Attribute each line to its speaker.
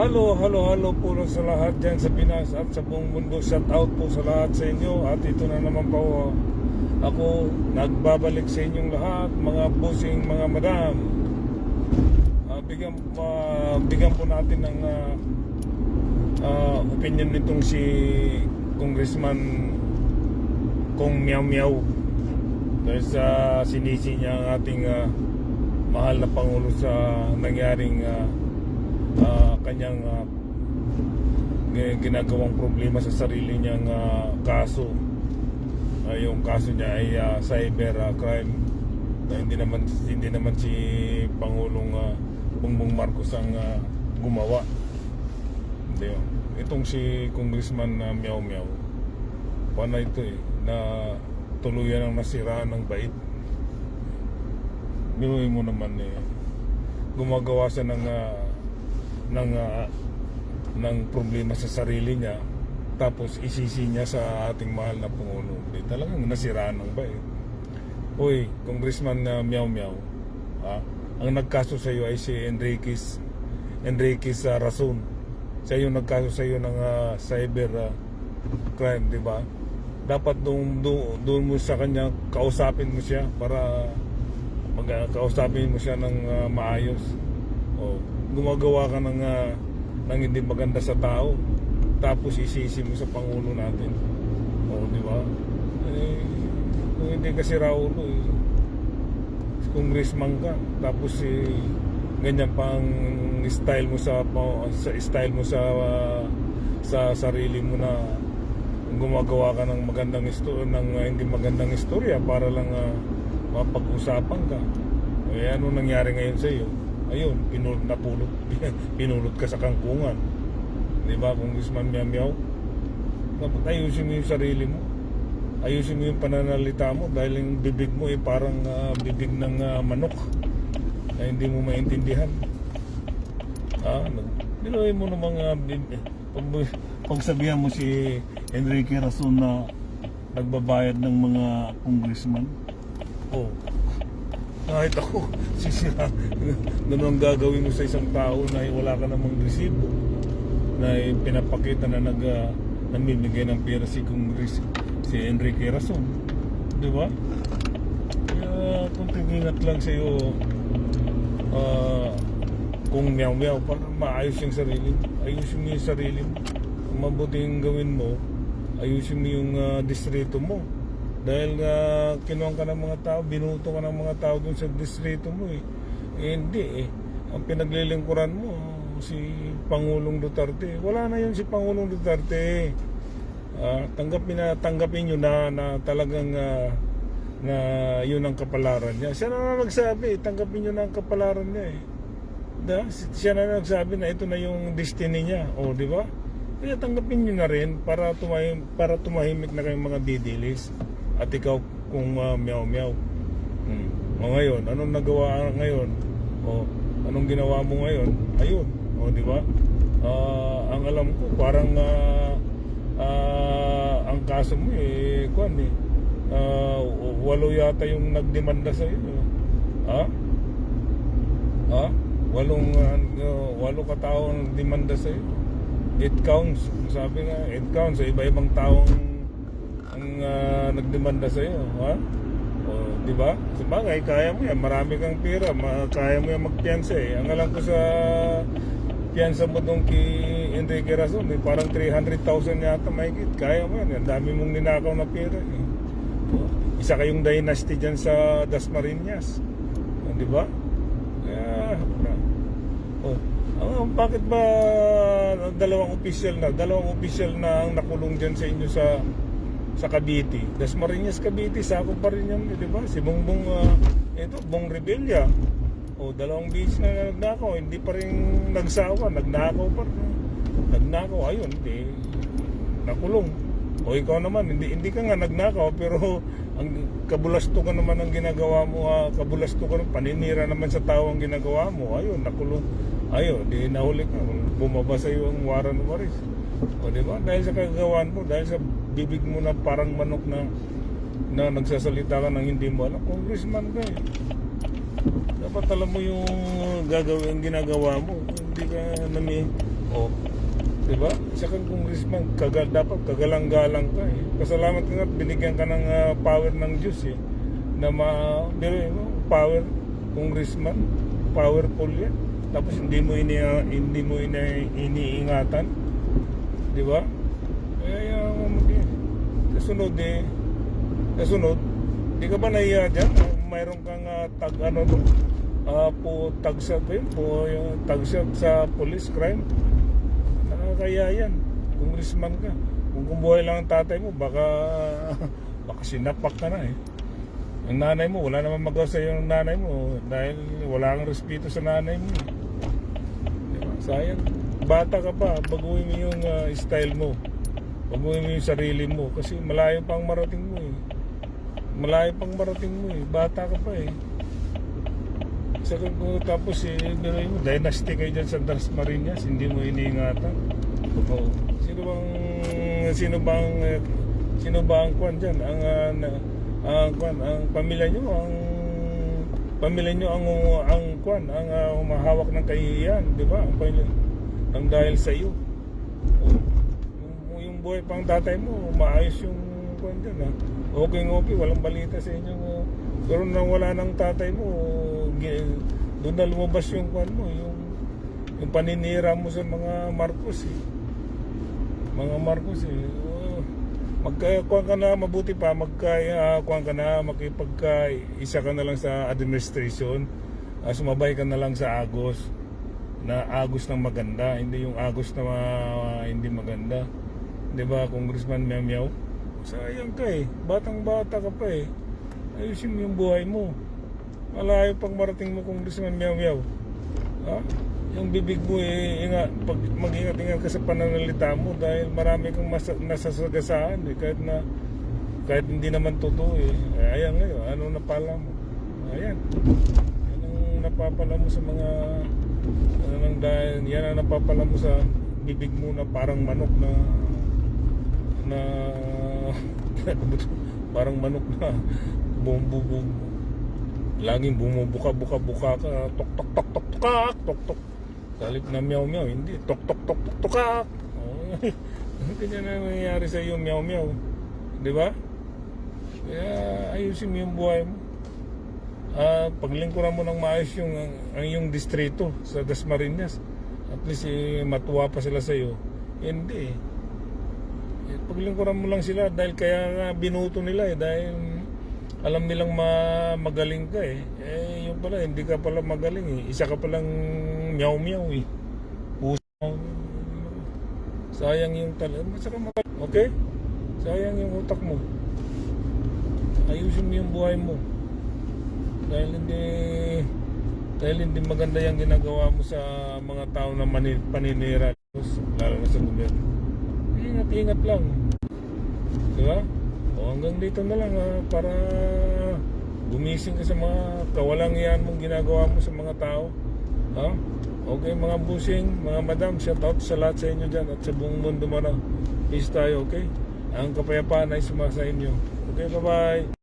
Speaker 1: Halo po sa lahat dyan sa Pinas at sa buong mundo. Shout out po sa lahat sa inyo. At ito na naman po ako nagbabalik sa inyong lahat, mga busing, mga madam. Bigyan po natin ng opinion nitong si Congressman Kong Meow Meow dahil sa sinisi niya ang ating mahal na Pangulo sa nangyaring kanyang ginagawang problema sa sarili niyang kaso. Yung kaso niya ay cyber crime na hindi naman si Pangulong Bongbong Marcos ang gumawa. Hindi yun. Itong si Congressman Meow Meow, paano ito na tuluyan ang nasiraan ng bait. Biruin mo naman gumagawa siya ng problema sa sarili niya, tapos isisi niya sa ating mahal na Pangulo. Talagang nasiraan ng bait. Uy, Congressman Meow Meow, ang nagkaso sa iyo ay si Enriquez Rason. Siya yung nagkaso sa iyo ng cyber crime, di ba? Dapat doon mo sa kanya, kausapin mo siya para kausapin mo siya ng maayos. Gumagawa ka ng hindi maganda sa tao, tapos isisi mo sa Pangulo natin. Di ba? Kung hindi kasi Raulo, congressman ka, tapos ganyan pang style mo sa sarili mo na gumagawa ka ng magandang hindi magandang istorya para lang mapag-usapan ka. Ano nangyari ngayon sa iyo? Ayun, pinulot ka sa kangkungan. Di ba, Congressman Meow Meow? Dapat ayusin mo yung sarili mo. Ayusin mo yung pananalita mo dahil yung bibig mo parang bibig ng manok na hindi mo maintindihan. Niloy mo ng mga pagsabihan mo si Enrique Rason na nagbabayad ng mga congressman. Kahit ako, sisira. Ganun ang gagawin mo sa isang tao na wala ka namang resibo, na pinapakita na namimigay ng pera si Enrique Rason. Di ba? Kaya kung tingingat lang sa iyo, kung Meow Meow, para maayos yung sarili mo. Ayusin mo yung sarili mo. Ang mabuting gawin mo, ayusin mo yung distrito mo. Dahil kinuha ka ng mga tao, binuto ka ng mga tao dun sa distrito mo hindi ang pinaglilingkuran mo si Pangulong Duterte. Wala na yun si Pangulong Duterte. Tanggapin nyo na talagang na yun ang kapalaran niya. Siya na nagsabi, tanggapin nyo na ang kapalaran niya siya na nagsabi na ito na yung destiny niya. Di ba? Kaya tanggapin nyo na rin para tumahimik na kayong mga didilis. At ikaw kung Meow Meow, ngayon, anong nagawa ngayon? Anong ginawa mo ngayon? Ayun, di ba? Ang alam ko, parang ang kaso mo walo yata yung nagdemanda sa iyo. Walo katao ang demanda sa iyo. It counts. Sabi nga, it counts sa iba-ibang taong nagdemanda sa iyo, di ba? Sabagay, kaya mo yan, marami kang pera, kaya mo yan magpiyansa Ang alam ko sa piyansa mo doon kay Enrique Rason, parang 300,000 yata mahigit. Kaya mo yan, ang dami mong ninakaw na pera Isa kayong dynasty dyan sa Dasmariñas, di ba? Kaya bakit ba dalawang opisyal na ang nakulong dyan sa inyo sa Cavite? Dasmariñas, Cavite, sakop pa rin yan, di ba? Si Bongbong Bong Revilla, dalawang beses na nagnakaw, hindi pa rin nagsawa, nagnakaw pa rin. Ayun, nakulong. Ikaw naman, hindi ka nga nagnakaw, pero ang kabulasto ka naman ang ginagawa mo, paninira naman sa tao ang ginagawa mo, ayun, nakulong. Ayun, di nahuli ka, bumaba sa iyo ang warrant of arrest. Di ba? Dahil sa kagawaan mo, dahil sa bibig mo na parang manok na nagsasalita ka ng hindi mo alam, congressman ka dapat alam mo yung ginagawa mo. Hindi ka Oh, di ba? Isa kang congressman, dapat kagalang-galang ka eh. Pasalamat ka nga, binigyan ka ng power ng Diyos eh. Na power, congressman, powerful yan. Tapos hindi mo iniingatan. Di ba? Kaya sa sunod, di ka ba nahiya dyan? Mayroon kang tagshot sa police crime. Nakakaya yan. Congressman ka. Kung buhay lang ang tatay mo, baka sinapak ka na eh. Ang nanay mo, wala naman magawa sa iyo ng nanay mo dahil wala kang respeto sa nanay mo. Diba? Sayang. Bata ka pa, baguhin mo yung style mo. Baguhin mo yung sarili mo kasi malayo pang marating mo eh. Malayo pang marating mo eh. Bata ka pa eh. Tapos dynasty kayo dyan sa Dasmariñas, hindi mo iniingatan. Oh. Sino bang kwan dyan? Ang pamilya nyo ang humahawak ng kahihiyan, di ba? Ang pamilya ang dahil sa iyo. Yung buhay pang tatay mo, maayos yung kwan dyan ha. Okay, walang balita sa inyo. Pero nang wala ng tatay mo, doon na lumabas yung kwan mo, yung paninira mo sa mga Marcos eh. Mga Marcos eh. Magkuhan ka na, mabuti pa, kuhan ka na, makipagka-isa ka na lang sa administration, sumabay ka na lang sa Agos, na Agos ng maganda, hindi yung Agos na hindi maganda. Diba, Congressman Meow Meow? Sayang ka eh, batang-bata ka pa eh. Ayusin mo yung buhay mo. Malayo pang marating mo, Congressman Meow Meow. Ha? Yung bibig mo mag-ingat-ingat ka sa pananalita mo dahil marami kang nasasagasaan eh, kahit hindi naman totoo eh. Ayan ngayon, ano napala mo? Ayan. Yan ang napapala mo sa mga yan ang napapala mo sa bibig mo na parang manok na parang manok na bumubog. Laging bumubuka-buka-buka ka, tok-tok-tok-tok-tok, tok-tok. Talip na meow-meow, hindi. Tok-tok-tok-tok-tok. Ganyan na nangyayari sa iyo, meow-meow. Di ba? Kaya ayusin mo yung buhay mo. Paglingkuran mo ng maayos yung distrito sa Dasmariñas. At least matuwa pa sila sa iyo. Hindi. Paglingkuran mo lang sila dahil kaya binuto nila eh. Dahil alam nilang magaling ka eh. Yun pala, hindi ka pala magaling eh. Isa ka palang meow-meow eh. Puso. Sayang yung okay? Sayang yung utak mo. Ayusin mo yung buhay mo. Dahil hindi maganda yung ginagawa mo sa mga tao na paninira. Lalo na sa gobyerno. Ingat-ingat lang. Diba? Hanggang dito na lang para gumising ka sa mga kawalang-iyan mong ginagawa mo sa mga tao. Ha? Okay mga busing, mga madam, shout out sa lahat sa inyo dyan at sa buong mundo mo na. Peace tayo, okay? Ang kapayapaan ay sumasa inyo. Okay, bye-bye.